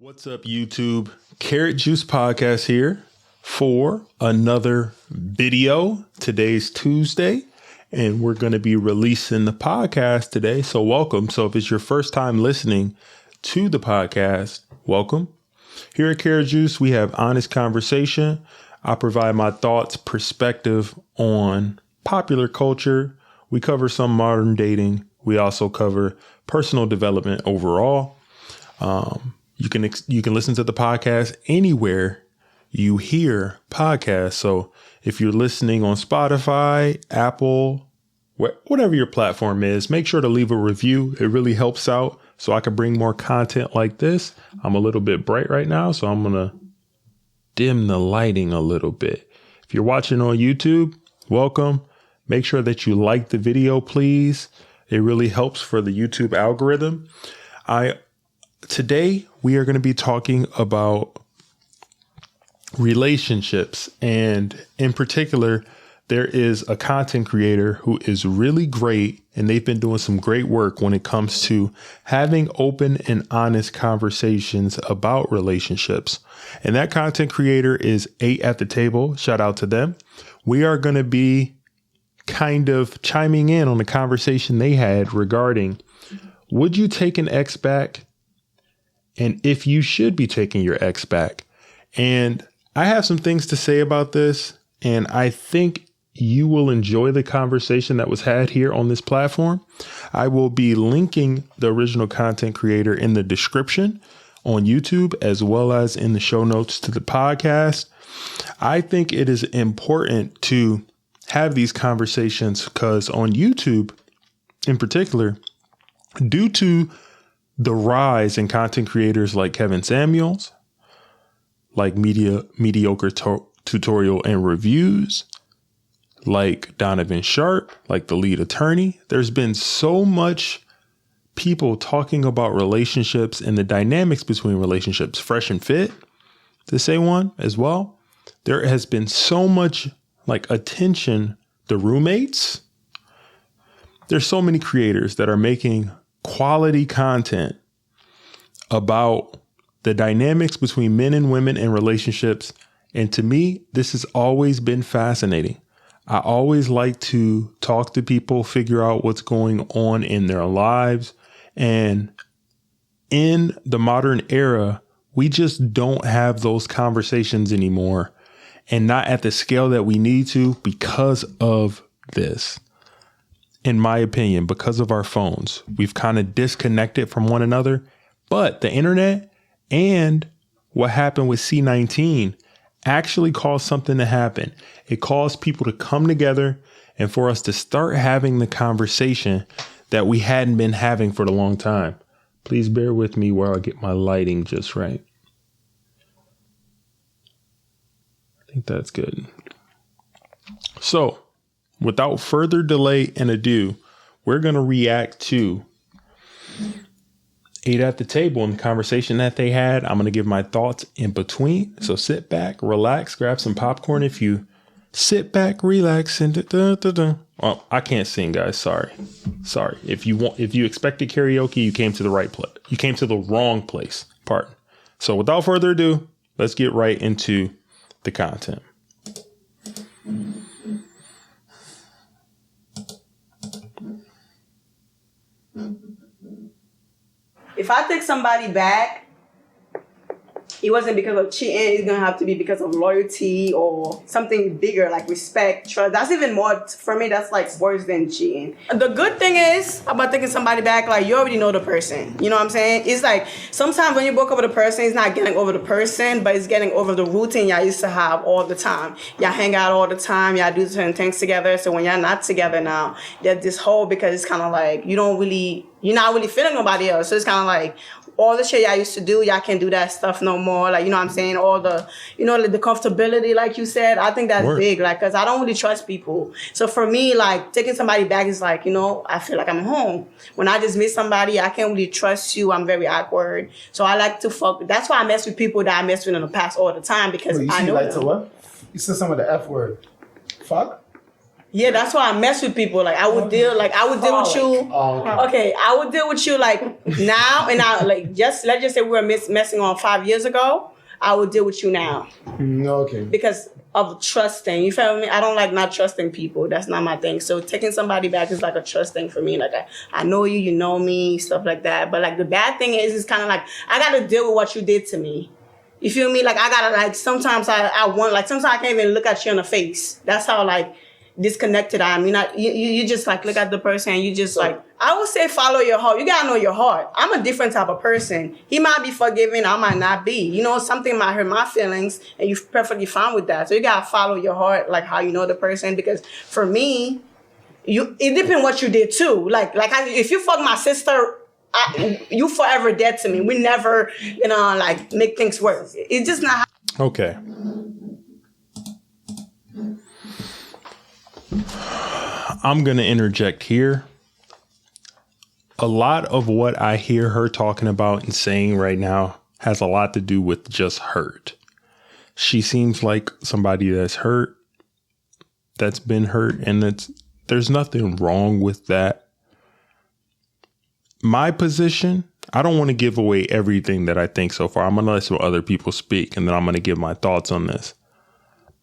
What's up, YouTube? Karat Juice Podcast here for another video. Today's Tuesday, and we're going to be releasing the podcast today. So welcome. So if it's your first time listening to the podcast, welcome. Here at Karat Juice, we have honest conversation. I provide my thoughts, perspective on popular culture. We cover some modern dating. We also cover personal development overall. You can listen to the podcast anywhere you hear podcasts. So if you're listening on Spotify, Apple, whatever your platform is, make sure to leave a review. It really helps out so I can bring more content like this. I'm a little bit bright right now, so I'm going to dim the lighting a little bit. If you're watching on YouTube, welcome. Make sure that you like the video, please. It really helps for the YouTube algorithm. Today, we are going to be talking about relationships. And in particular, there is a content creator who is really great, and they've been doing some great work when it comes to having open and honest conversations about relationships. And that content creator is 8 at the Table. Shout out to them. We are going to be kind of chiming in on the conversation they had regarding, would you take an ex back? And if you should be taking your ex back. And I have some things to say about this, and I think you will enjoy the conversation that was had here on this platform. I will be linking the original content creator in the description on YouTube, as well as in the show notes to the podcast. I think it is important to have these conversations because on YouTube in particular, due to the rise in content creators like Kevin Samuels, like mediocre tutorial and reviews, like Donovan Sharp, like the lead attorney. There's been so much people talking about relationships and the dynamics between relationships. Fresh and Fit, to say one as well. There has been so much attention. The Roommates. There's so many creators that are making quality content about the dynamics between men and women in relationships. And to me, this has always been fascinating. I always like to talk to people, figure out what's going on in their lives. And in the modern era, we just don't have those conversations anymore, and not at the scale that we need to because of this. In my opinion, because of our phones, we've kind of disconnected from one another. But the internet and what happened with C-19 actually caused something to happen. It caused people to come together and for us to start having the conversation that we hadn't been having for a long time. Please bear with me while I get my lighting just right. I think that's good. So, without further delay and ado, we're going to react to 8 at the Table and the conversation that they had. I'm going to give my thoughts in between. So sit back, relax, grab some popcorn. If you sit back, relax, and well, I can't sing, guys. Sorry. If you expected karaoke, you came to the right place. You came to the wrong place. Pardon. So without further ado, let's get right into the content. If I take somebody back, it wasn't because of cheating. It's going to have to be because of loyalty or something bigger like respect, trust. That's even more, for me, that's worse than cheating. The good thing is about taking somebody back, you already know the person. You know what I'm saying? It's sometimes when you broke up with a person, it's not getting over the person, but it's getting over the routine y'all used to have all the time. Y'all hang out all the time. Y'all do certain things together. So when y'all not together now, there's this hole because it's kind of you're not really feeling nobody else. So it's kind of all the shit y'all used to do, y'all can't do that stuff no more. You know what I'm saying? All the, the comfortability, like you said, I think that's big. Because I don't really trust people. So for me, taking somebody back is I feel like I'm home. When I just meet somebody, I can't really trust you. I'm very awkward. So I like to fuck. That's why I mess with people that I messed with in the past all the time because I know them. To what? You said some of the F word. Fuck? Yeah, that's why I mess with people. Like I would deal with you. Okay, I would deal with you like now, and I like let's just say we were messing on 5 years ago. I would deal with you now. Okay. Because of trusting, you feel me? I don't like not trusting people. That's not my thing. So taking somebody back is like a trust thing for me. Like I know you, you know me, stuff like that. But like the bad thing is, it's kind of like I got to deal with what you did to me. You feel me? Like I gotta like sometimes I want like sometimes I can't even look at you in the face. That's how like disconnected I am. You just like look at the person and you just like, I would say follow your heart. You gotta know your heart. I'm a different type of person. He might be forgiving, I might not be. You know, something might hurt my feelings and you're perfectly fine with that. So you gotta follow your heart, like how you know the person. Because for me, it depends what you did too. If you fuck my sister, you forever dead to me. We never, like make things worse. It's just not. Okay. I'm going to interject here. A lot of what I hear her talking about and saying right now has a lot to do with just hurt. She seems like somebody that's hurt, that's been hurt, and there's nothing wrong with that. My position, I don't want to give away everything that I think so far. I'm going to let some other people speak, and then I'm going to give my thoughts on this.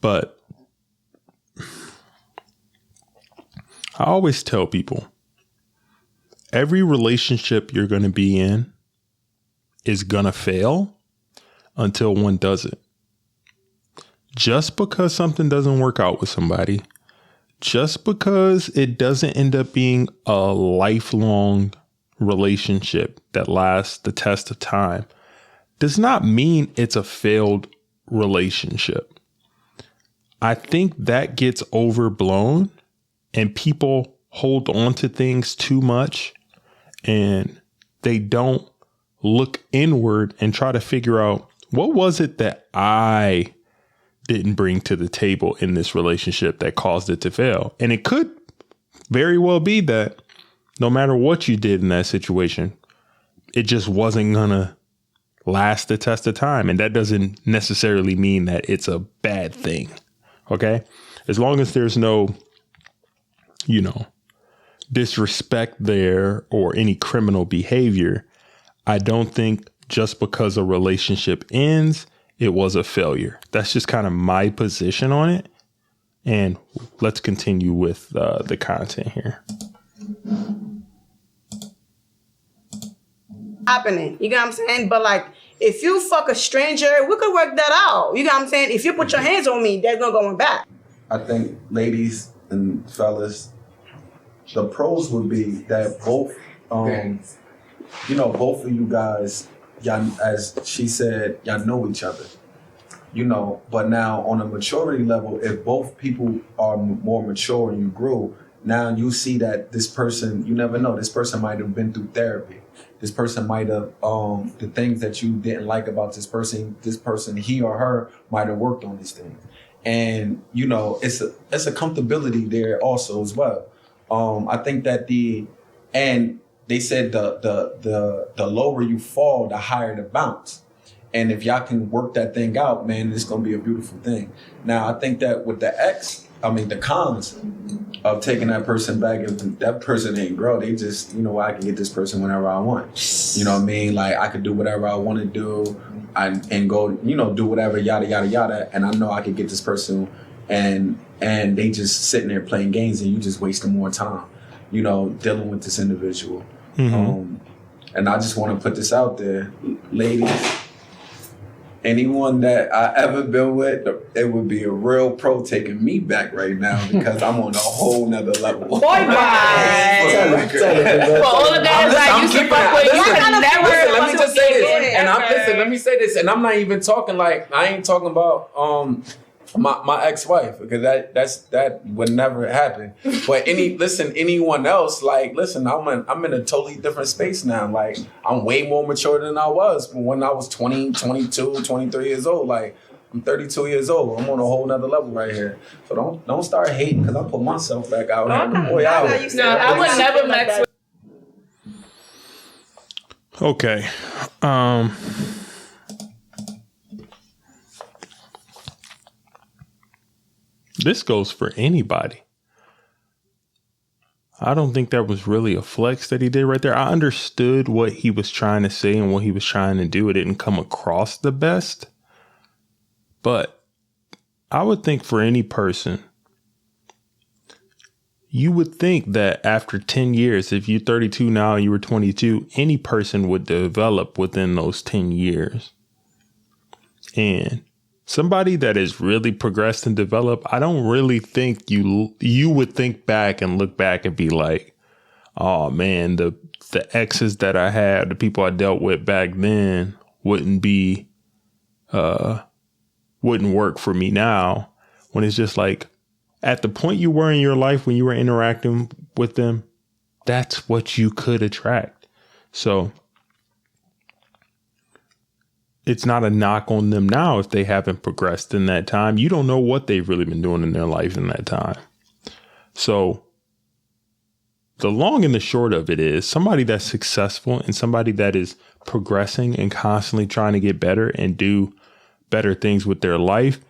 But I always tell people, every relationship you're going to be in is going to fail until one doesn't. Just because something doesn't work out with somebody, just because it doesn't end up being a lifelong relationship that lasts the test of time, does not mean it's a failed relationship. I think that gets overblown. And people hold on to things too much and they don't look inward and try to figure out what was it that I didn't bring to the table in this relationship that caused it to fail. And it could very well be that no matter what you did in that situation, it just wasn't going to last the test of time. And that doesn't necessarily mean that it's a bad thing. OK, as long as there's no disrespect there or any criminal behavior, I don't think just because a relationship ends, it was a failure. That's just kind of my position on it. And let's continue with the content here. Happening, you know what I'm saying? But like, if you fuck a stranger, we could work that out. You know what I'm saying? If you put your hands on me, there's no going back. I think ladies and fellas, the pros would be that both, both of you guys, y'all, as she said, y'all know each other, but now on a maturity level, if both people are more mature and you grew, now you see that this person, you never know, this person might have been through therapy. This person might have, the things that you didn't like about this person, he or her might have worked on these things. And, it's a comfortability there also as well. I think that they said the lower you fall, the higher the bounce. And if y'all can work that thing out, man, it's going to be a beautiful thing. Now, I think that with the cons of taking that person back, if that person ain't grow, they just, I can get this person whenever I want. You know what I mean? Like, I could do whatever I want to do and go, do whatever, yada, yada, yada. And I know I could get this person and they just sitting there playing games and you just wasting more time, dealing with this individual. Mm-hmm. And I just want to put this out there, ladies. Anyone that I ever been with, it would be a real pro taking me back right now because I'm on a whole nother level. Boy, bye. For all of that, I used to fuck with you. Let me just say this, and let me say this, and I'm not even talking like I ain't talking about my ex-wife because that would never happen. But anyone else, I'm in a totally different space now. Like, I'm way more mature than I was when I was 20, 22, 23 years old. Like, I'm 32 years old. I'm on a whole nother level right here. So don't start hating because I put myself back out. I would never mess with. Okay. This goes for anybody. I don't think that was really a flex that he did right there. I understood what he was trying to say and what he was trying to do. It didn't come across the best. But I would think for any person, you would think that after 10 years, if you're 32 now and you were 22, any person would develop within those 10 years. And somebody that is really progressed and developed, I don't really think you would think back and look back and be like, oh man, the exes that I had, the people I dealt with back then wouldn't work for me now. When it's just like at the point you were in your life when you were interacting with them, that's what you could attract. So it's not a knock on them now if they haven't progressed in that time. You don't know what they've really been doing in their life in that time. So the long and the short of it is somebody that's successful and somebody that is progressing and constantly trying to get better and do better things with their life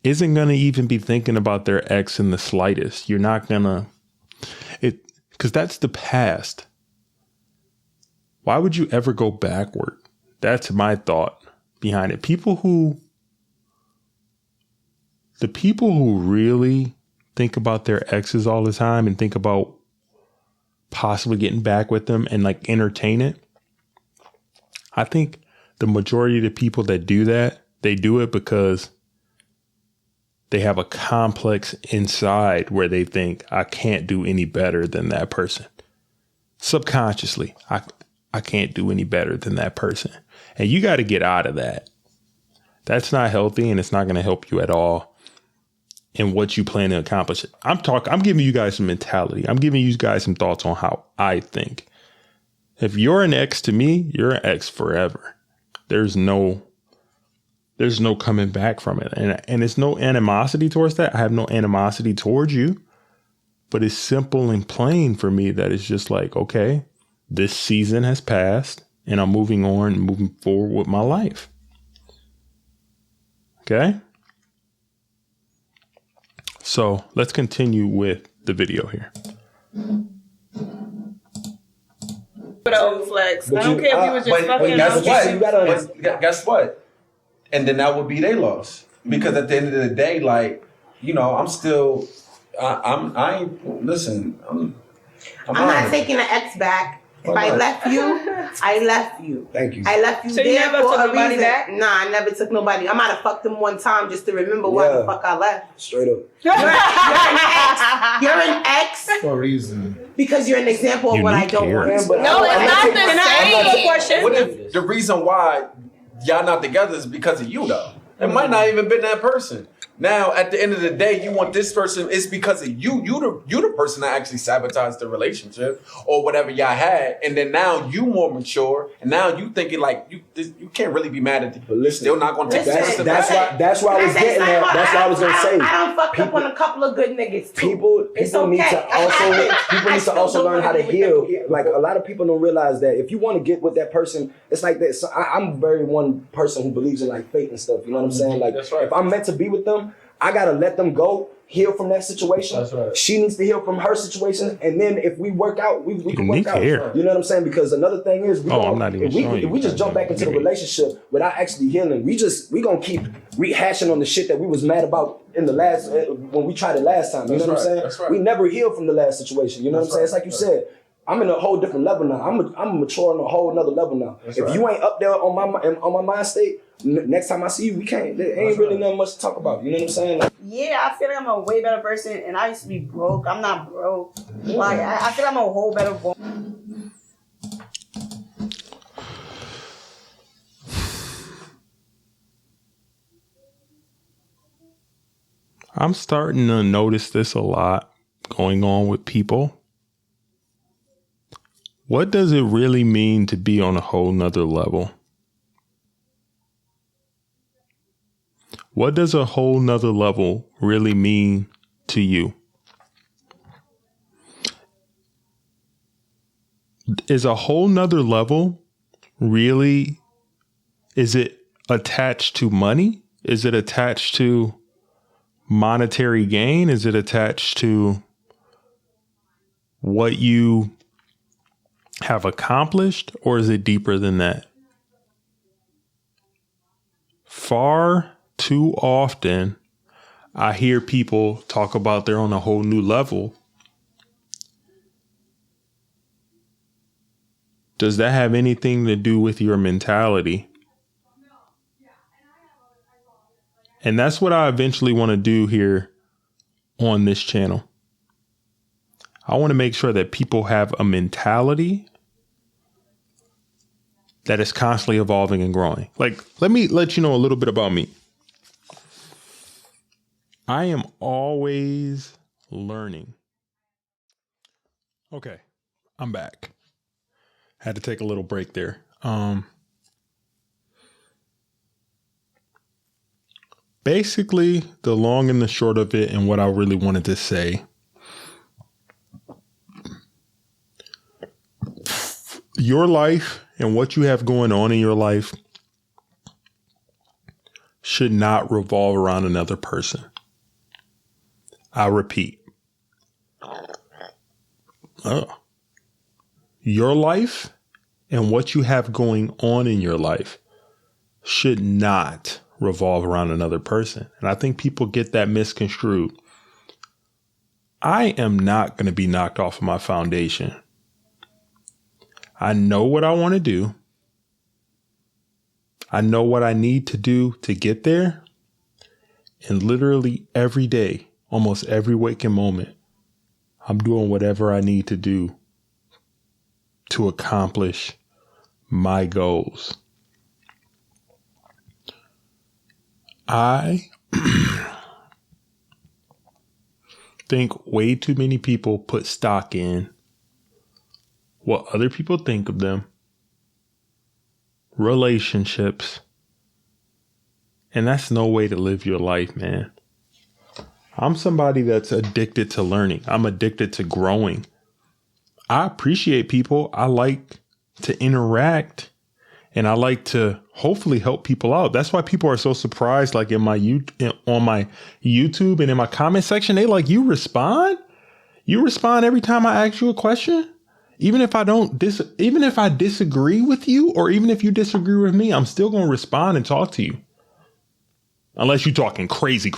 isn't going to even be thinking about their ex in the slightest. You're not going to, because that's the past. Why would you ever go backward? That's my thought behind it. The people who really think about their exes all the time and think about possibly getting back with them and like entertain it. I think the majority of the people that do that, they do it because they have a complex inside where they think I can't do any better than that person. Subconsciously, I can't do any better than that person. And you got to get out of that. That's not healthy, and it's not going to help you at all in what you plan to accomplish. I'm giving you guys some mentality. I'm giving you guys some thoughts on how I think. If you're an ex to me, you're an ex forever. There's no coming back from it. And it's no animosity towards that. I have no animosity towards you. But it's simple and plain for me that it's just like, okay, this season has passed and I'm moving on and moving forward with my life. Okay? So let's continue with the video here. Flex. I don't care if he was just fucking. Guess what? And then that would be their loss. Because at the end of the day, like, you know, I'm still, I'm not taking the ex back. If I left you, I left you. Thank you. I left you so there you never for took a nobody reason. back? Nah, I never took nobody. I might have fucked him one time just to remember why the fuck I left. Straight up. You're an ex. For a reason. Because you're an example of what I don't want. No, it's not the same question. What if the reason why y'all not together is because of you, though? It might not even been that person. Now, at the end of the day, you want this person. It's because of you. You the person that actually sabotaged the relationship or whatever y'all had. And then now you more mature. And now you thinking like you can't really be mad at the people. You're still not going to take That's why I was getting there. That's what I was going to say. I don't fuck up on a couple of good niggas too. People need to also learn how to heal. Like a lot of people don't realize that if you want to get with that person, it's like that. So I'm very one person who believes in like fate and stuff. You know what I'm saying? Like if I'm meant to be with them, I gotta let them go, heal from that situation. That's right. She needs to heal from her situation, and then if we work out, we can work out. Hair. You know what I'm saying? Because another thing is, if we just jump back into the relationship without actually healing, we gonna keep rehashing on the shit that we was mad about in the last when we tried it last time. You know what I'm saying? That's right. We never healed from the last situation. You know what I'm saying? It's like you said. I'm in a whole different level now. I'm mature on a whole nother level now. If you ain't up there on my mind state, next time I see you, we can't. There ain't really nothing much to talk about. You know what I'm saying? Like, yeah, I feel like I'm a way better person, and I used to be broke. I'm not broke. Like I feel like I'm a whole better woman. I'm starting to notice this a lot going on with people. What does it really mean to be on a whole nother level? What does a whole nother level really mean to you? Is a whole nother level really, is it attached to money? Is it attached to monetary gain? Is it attached to what you have accomplished, or is it deeper than that? Far too often, I hear people talk about they're on a whole new level. Does that have anything to do with your mentality? And that's what I eventually want to do here on this channel. I want to make sure that people have a mentality that is constantly evolving and growing. Like, let me let you know a little bit about me. I am always learning. Okay, I'm back. Had to take a little break there. Basically, the long and the short of it, and what I really wanted to say, your life and what you have going on in your life should not revolve around another person. I repeat, your life and what you have going on in your life should not revolve around another person. And I think people get that misconstrued. I am not going to be knocked off of my foundation. I know what I want to do. I know what I need to do to get there. And literally every day, almost every waking moment, I'm doing whatever I need to do to accomplish my goals. I think way too many people put stock in what other people think of them, relationships, and that's no way to live your life, man. I'm somebody that's addicted to learning. I'm addicted to growing. I appreciate people. I like to interact, and I like to hopefully help people out. That's why people are so surprised, like on my YouTube and in my comment section, they like, you respond? You respond every time I ask you a question? Even if I disagree with you, or even if you disagree with me, I'm still going to respond and talk to you. Unless you're talking crazy.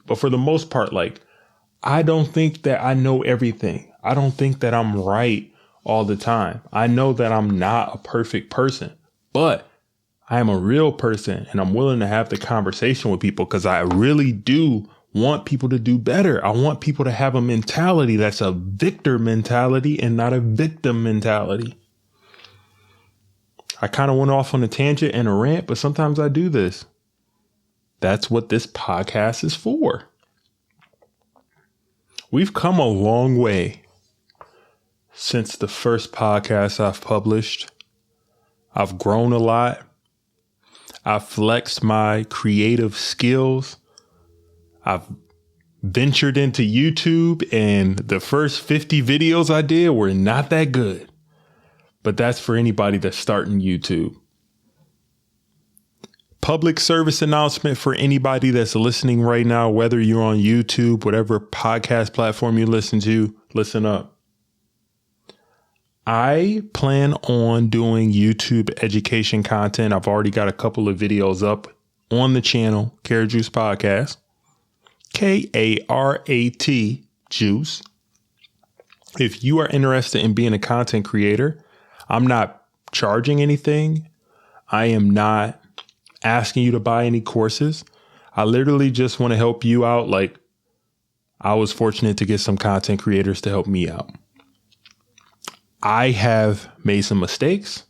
But for the most part, like, I don't think that I know everything. I don't think that I'm right all the time. I know that I'm not a perfect person, but I am a real person, and I'm willing to have the conversation with people because I really do want people to do better. I want people to have a mentality that's a victor mentality and not a victim mentality. I kind of went off on a tangent and a rant, but sometimes I do this. That's what this podcast is for. We've come a long way since the first podcast I've published. I've grown a lot. I've flexed my creative skills. I've ventured into YouTube, and the first 50 videos I did were not that good. But that's for anybody that's starting YouTube. Public service announcement for anybody that's listening right now, whether you're on YouTube, whatever podcast platform you listen to, listen up. I plan on doing YouTube education content. I've already got a couple of videos up on the channel, Karat Juice Podcast, Karat Juice. If you are interested in being a content creator, I'm not charging anything. I am not asking you to buy any courses. I literally just want to help you out. Like, I was fortunate to get some content creators to help me out. I have made some mistakes,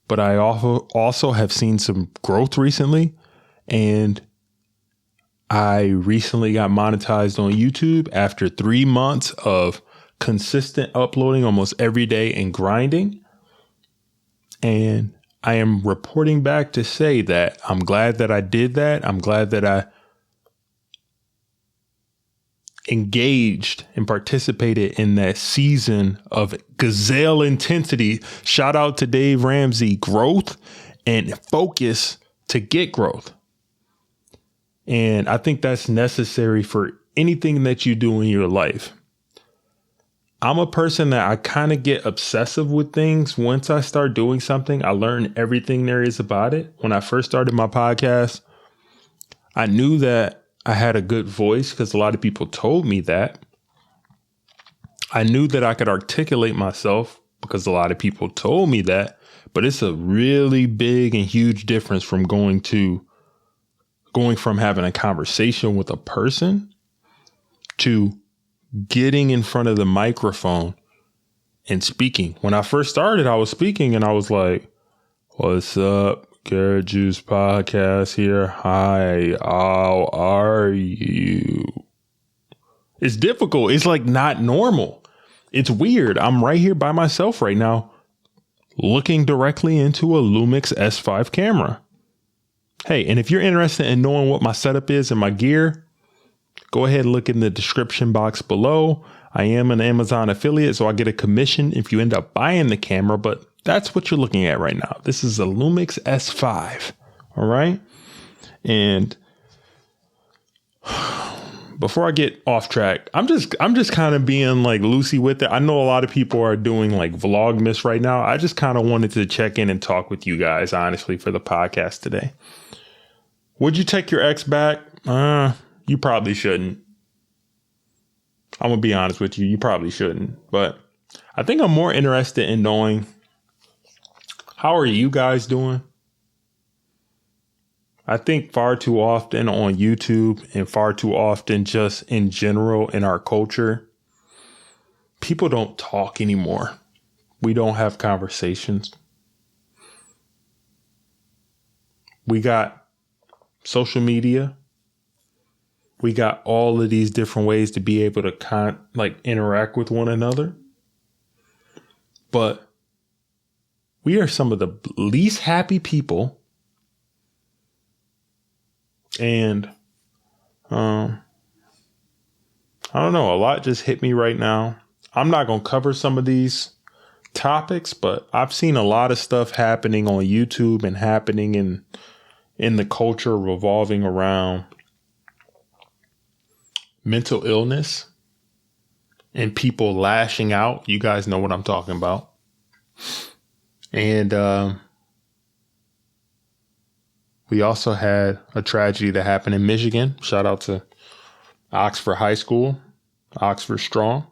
but I also have seen some growth recently. And I recently got monetized on YouTube after 3 months of consistent uploading almost every day and grinding. And I am reporting back to say that I'm glad that I did that. I'm glad that I engaged and participated in that season of gazelle intensity. Shout out to Dave Ramsey, growth and focus to get growth. And I think that's necessary for anything that you do in your life. I'm a person that I kind of get obsessive with things. Once I start doing something, I learn everything there is about it. When I first started my podcast, I knew that I had a good voice because a lot of people told me that. I knew that I could articulate myself because a lot of people told me that. But it's a really big and huge difference from going from having a conversation with a person to getting in front of the microphone and speaking. When I first started, I was speaking and I was like, "What's up? Karat Juice Podcast here. Hi, how are you?" It's difficult. It's like not normal. It's weird. I'm right here by myself right now, looking directly into a Lumix S5 camera. Hey, and if you're interested in knowing what my setup is and my gear, go ahead and look in the description box below. I am an Amazon affiliate, so I get a commission if you end up buying the camera, but that's what you're looking at right now. This is a Lumix S5. All right. And before I get off track, I'm just kind of being like loosey with it. I know a lot of people are doing like Vlogmas right now. I just kind of wanted to check in and talk with you guys, honestly, for the podcast today. Would you take your ex back? You probably shouldn't. I'm going to be honest with you. You probably shouldn't. But I think I'm more interested in knowing, how are you guys doing? I think far too often on YouTube and far too often just in general in our culture, people don't talk anymore. We don't have conversations. We got social media. We got all of these different ways to be able to interact with one another. But we are some of the least happy people. And I don't know, a lot just hit me right now. I'm not going to cover some of these topics, but I've seen a lot of stuff happening on YouTube and happening in the culture revolving around mental illness and people lashing out. You guys know what I'm talking about. And we also had a tragedy that happened in Michigan. Shout out to Oxford High School, Oxford Strong.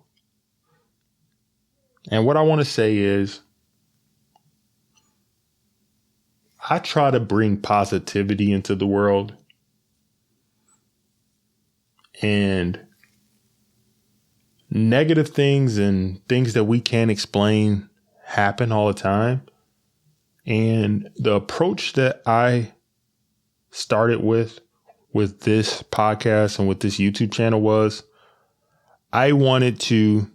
And what I want to say is, I try to bring positivity into the world. And negative things and things that we can't explain happen all the time. And the approach that I started with this podcast and with this YouTube channel was, I wanted to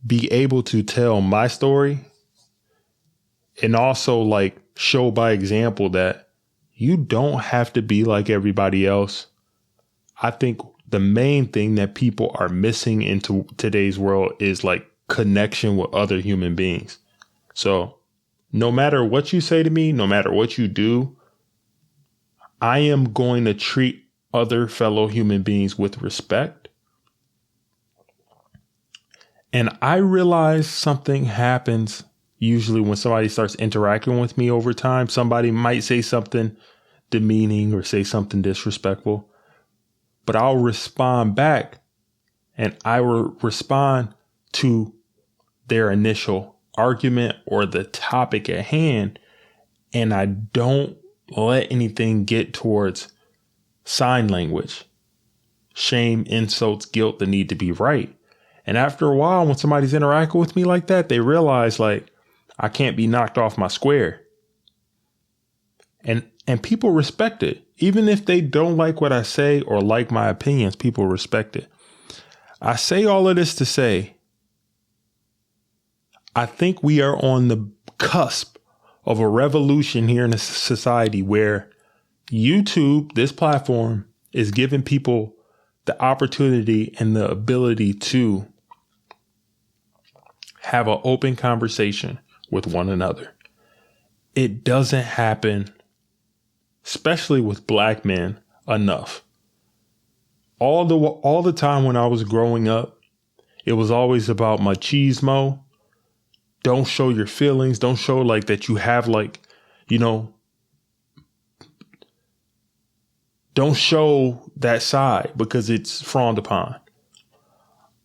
be able to tell my story and also like show by example that you don't have to be like everybody else. I think the main thing that people are missing into today's world is like connection with other human beings. So no matter what you say to me, no matter what you do, I am going to treat other fellow human beings with respect. And I realize something happens usually when somebody starts interacting with me over time. Somebody might say something demeaning or say something disrespectful, but I'll respond back and I will respond to their initial argument or the topic at hand. And I don't let anything get towards sign language, shame, insults, guilt, the need to be right. And after a while, when somebody's interacting with me like that, they realize like, I can't be knocked off my square. And people respect it. Even if they don't like what I say or like my opinions, people respect it. I say all of this to say, I think we are on the cusp of a revolution here in a society where YouTube, this platform, is giving people the opportunity and the ability to have an open conversation with one another. It doesn't happen, especially with black men, enough. All the time when I was growing up, it was always about machismo. Don't show your feelings. Don't show like that you have like, you know, don't show that side because it's frowned upon.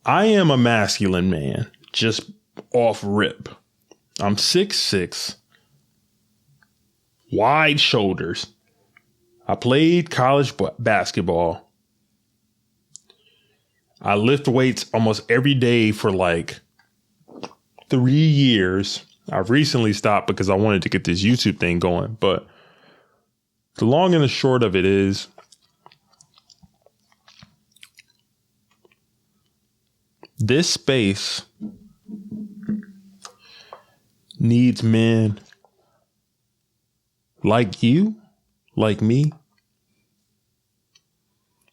I am a masculine man, just off rip. I'm 6'6", wide shoulders. I played college basketball. I lift weights almost every day for like 3 years. I recently stopped because I wanted to get this YouTube thing going. But the long and the short of it is, this space needs men like you, like me,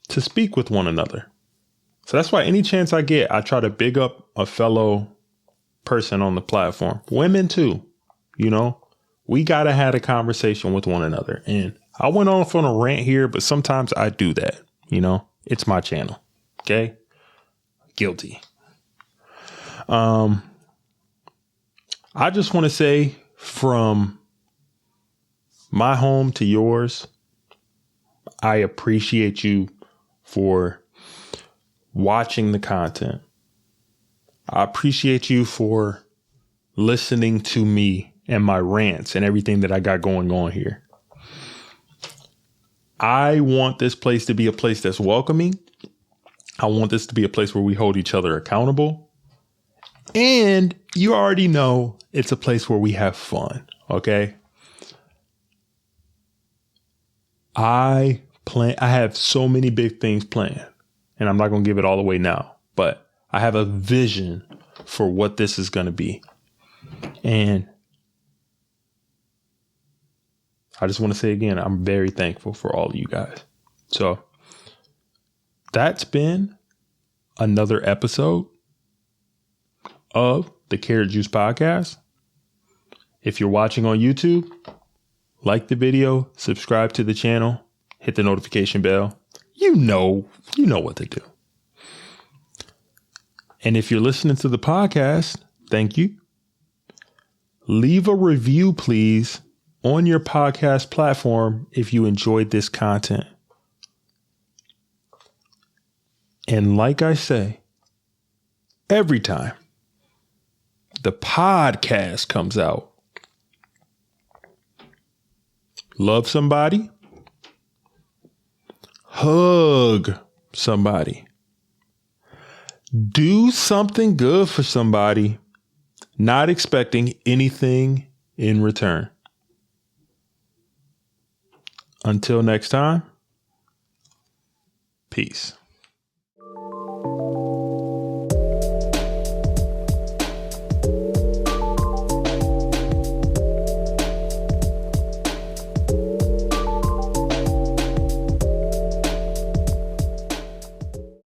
to speak with one another. So that's why any chance I get, I try to big up a fellow person on the platform. Women too, you know, we got to have a conversation with one another. And I went off on a rant here, but sometimes I do that. You know, it's my channel. Okay. Guilty. I just want to say, from my home to yours, I appreciate you for watching the content. I appreciate you for listening to me and my rants and everything that I got going on here. I want this place to be a place that's welcoming. I want this to be a place where we hold each other accountable. And you already know it's a place where we have fun. Okay. I have so many big things planned, and I'm not going to give it all away now, but I have a vision for what this is going to be. And I just want to say again, I'm very thankful for all of you guys. So that's been another episode of the Karat Juice Podcast. If you're watching on YouTube, like the video, subscribe to the channel, hit the notification bell. You know what to do. And if you're listening to the podcast, thank you. Leave a review, please, on your podcast platform if you enjoyed this content. And like I say, every time the podcast comes out, love somebody, hug somebody, do something good for somebody, not expecting anything in return. Until next time, peace.